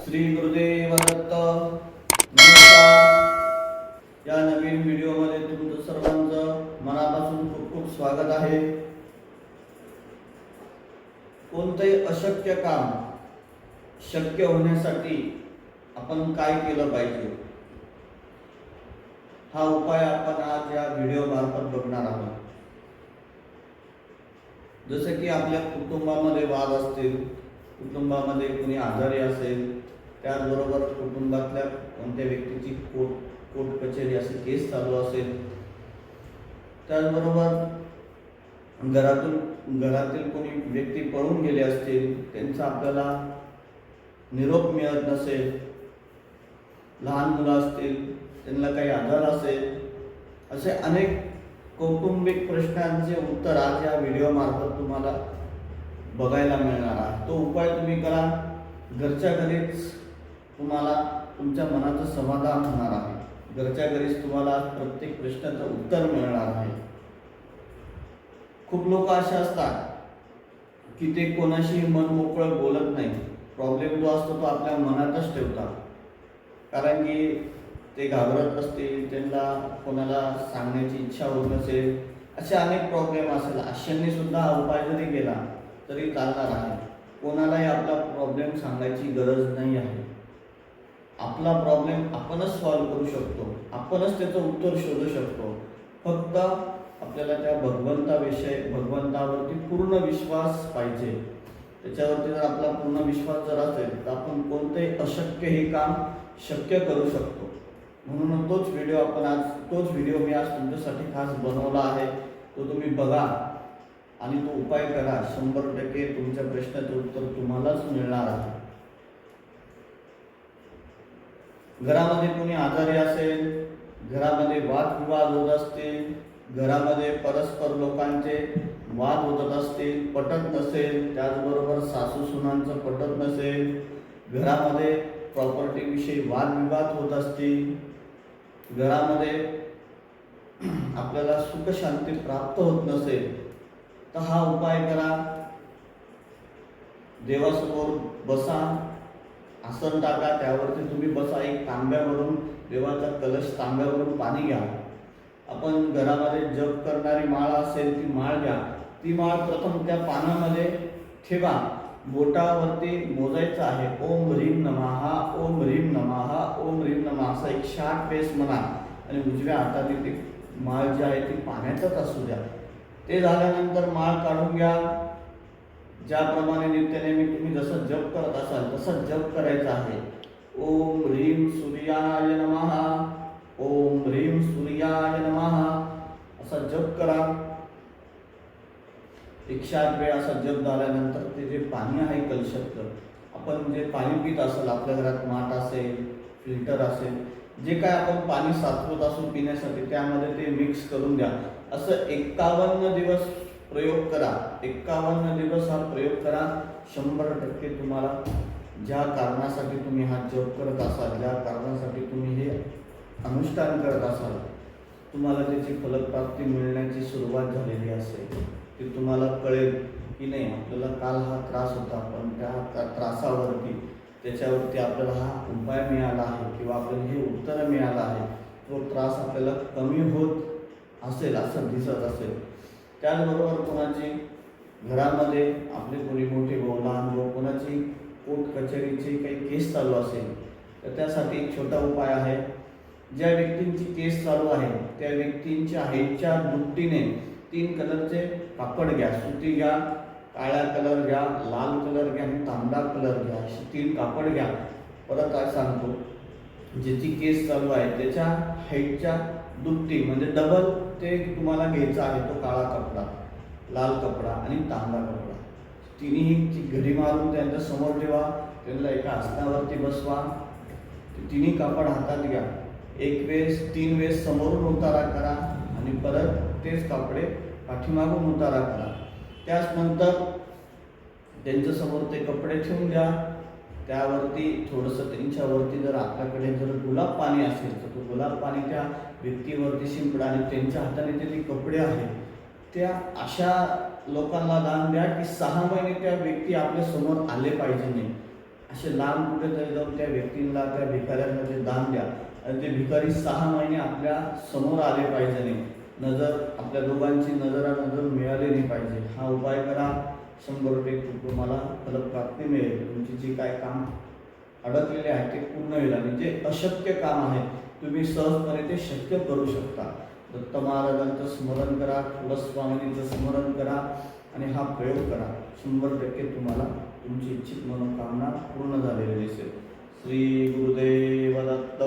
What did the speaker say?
श्री गुरुदेव दत्त. नमस्कार. या नवीन व्हिडिओमध्ये तुमचं सर्वांचं मनापासून खूप खूप स्वागत आहे. कोणतेही अशक्य काम शक्य होण्यासाठी आपण काय केलं पाहिजे, हा उपाय आपण आज या व्हिडिओ मार्फत बघणार आहोत. जसे की आपल्या कुटुंबामध्ये वाद असतील, कुटुंबामध्ये कोणी आजारी असेल, त्याचबरोबर कुटुंबातल्या कोणत्या व्यक्तीची कोर्ट कचेरी असे केस चालू असेल, त्याचबरोबर घरातील कोणी व्यक्ती पळून गेले असतील, त्यांचा आपल्याला निरोप मिळत नसेल, लहान मुलं असतील, त्यांना काही आजार असेल, असे अनेक कौटुंबिक प्रश्नांचे उत्तर आज या व्हिडिओ मार्फत तुम्हाला बघायला मिळणार आहे. तो उपाय तुम्ही करा, घरच्या घरीच तुम्हाला तुमच्या मनाचं समाधान होणार आहे. घरच्या घरीच तुम्हाला प्रत्येक प्रश्नाचं उत्तर मिळणार आहे. खूप लोक असे असतात की ते कोणाशी मन मोकळं बोलत नाही. प्रॉब्लेम जो असतो तो आपल्या मनातच ठेवतात, कारण की ते घाबरत असतील, त्यांना कोणाला सांगण्याची इच्छा होत नसेल, असे अनेक प्रॉब्लेम असेल. अशांनी सुद्धा हा उपाय जरी केला तरी चालणार आहे. कोणालाही आपला प्रॉब्लेम सांगायची गरज नाही आहे. आपला प्रॉब्लेम आपणच सॉल्व्ह करू शकतो, आपणच त्याचं उत्तर शोधू शकतो. फक्त आपल्याला त्या भगवंतावरती पूर्ण विश्वास पाहिजे. त्याच्यावरती जर आपला पूर्ण विश्वास जर असेल तर आपण कोणतेही अशक्य हे काम शक्य करू शकतो. म्हणून तोच व्हिडिओ मी आज तुमच्यासाठी खास बनवला आहे. तो तुम्ही बघा आणि तो उपाय करा. 100% तुमच्या प्रश्नाचं उत्तर तुम्हालाच मिळणार आहे. घरामध्ये कोणी आजारी असेल, घरामध्ये वादविवाद होत असतील, घरामध्ये परस्पर लोकांचे वाद होत असतील, पटत नसेल, त्याचबरोबर सासू सुनांचं पटत नसेल, घरामध्ये प्रॉपर्टी विषयी वादविवाद होत असतील, घरामध्ये आपल्याला सुख शांती प्राप्त होत नसेल, तर हा उपाय करा. देवासमोर बसा, आसन टाका, त्यावरती तुम्ही बसा. एक तांब्यावरून, देवाचा कलश तांब्यावरून पाणी घ्या. आपण घरामध्ये जप करणारी माळ असेल ती माळ घ्या. ती माळ प्रथम त्या पानामध्ये ठेवा. बोटावरती मोजायचं आहे. ओम ह्रीम नमः, ओम ह्रीम नमः, ओम ह्रीम नमः असं 108 वेळेस म्हणा. आणि उजव्या हाताने ती माळ जी आहे ती पाण्यातच असू द्या. ते झाल्यानंतर माळ काढून घ्या. ज्याप्रमाणे नित्यनेमी तुम्ही जसं जप करत असाल तसं जप करायचं आहे. ओम ह्रीम सूर्याय नमः, ओम ह्रीम सूर्याय नमः असा जप करा. 108 वेळा असा जप झाल्यानंतर ते जे पाणी आहे कलशातलं, आपण जे पाणी पित असेल, आपल्या घरात माठ असेल, फिल्टर असेल, जे काय आपण पाणी साचवत असू पिण्यासाठी, त्यामध्ये ते मिक्स करून द्या. असं 51 दिवस प्रयोग करा. 51 दिवस हा प्रयोग करा. 100% तुम्हाला ज्या कारणासाठी तुम्ही हा जप करत असाल, ज्या कारणासाठी तुम्ही हे अनुष्ठान करत असाल, तुम्हाला त्याची फलप्राप्ती मिळण्याची सुरुवात झालेली असेल. ते तुम्हाला कळेल की नाही, आपल्याला काल हा त्रास होता, पण त्या त्रासावरती त्याच्यावरती आपल्याला हा उपाय मिळाला आहे किंवा आपल्याला हे उत्तर मिळालं आहे. तो त्रास आपल्याला कमी होत असेल असं दिसत असेल. त्याचबरोबर कोणाची घरामध्ये आपले कोणी मोठे भाऊ, लहान भाऊ, कोणाची कोर्ट कचेरीची काही केस चालू असेल, तर त्यासाठी एक छोटा उपाय आहे. ज्या व्यक्तींची केस चालू आहे त्या व्यक्तींच्या हाईटच्या दुपटीने 3 कलरचे कापड घ्या. सुती घ्या, काळा कलर घ्या, लाल कलर घ्या आणि तांबडा कलर घ्या. अशी 3 कापड घ्या. परत काय सांगतो, ज्याची केस चालू आहे त्याच्या हाईटच्या दुपटी म्हणजे डबल ते तुम्हाला घ्यायचं आहे. तो काळा कपडा, लाल कपडा आणि तांबडा कपडा, तिन्ही घडी मारून त्यांच्या समोर ठेवा. त्यांना एका आसनावरती बसवा. तिन्ही कापड हातात घ्या. 3 वेळेस समोरून उतारा करा आणि परत तेच कपडे पाठीमागून उतारा करा. त्यानंतर त्यांच्या समोर ते कपडे ठेवून द्या. त्यावरती थोडंसं त्यांच्यावरती जर आपल्याकडे जर गुलाब पाणी असेल तर तो गुलाब पाणी त्या व्यक्तीवरती शिंपडा आणि त्यांच्या हाताने ते कपडे आहेत त्या अशा लोकांना दान द्या की 6 महिने त्या व्यक्ती आपल्या समोर आले पाहिजे नाही. असे लांब कुठेतरी जाऊन त्या व्यक्तींना, त्या भिकाऱ्यांना ते दान द्या. आणि ते भिकारी 6 महिने आपल्या समोर आले पाहिजे नाही, नजर आपल्या दोघांची नजर मिळाली नाही पाहिजे. हा उपाय करा, 100% तुम्हाला फलप्राप्ती मिळेल. तुमची जी काय काम अडकलेले आहे ते पूर्ण होईल आणि जे अशक्य काम आहे तुम्ही सहजपणे ते शक्य करू शकता. दत्त महाराजांचं स्मरण करा, कुलस्वामिनीचं स्मरण करा आणि हा प्रयोग करा. 100% तुम्हाला तुमची इच्छित मनोकामना पूर्ण झालेली दिसेल. श्री गुरुदेव दत्त.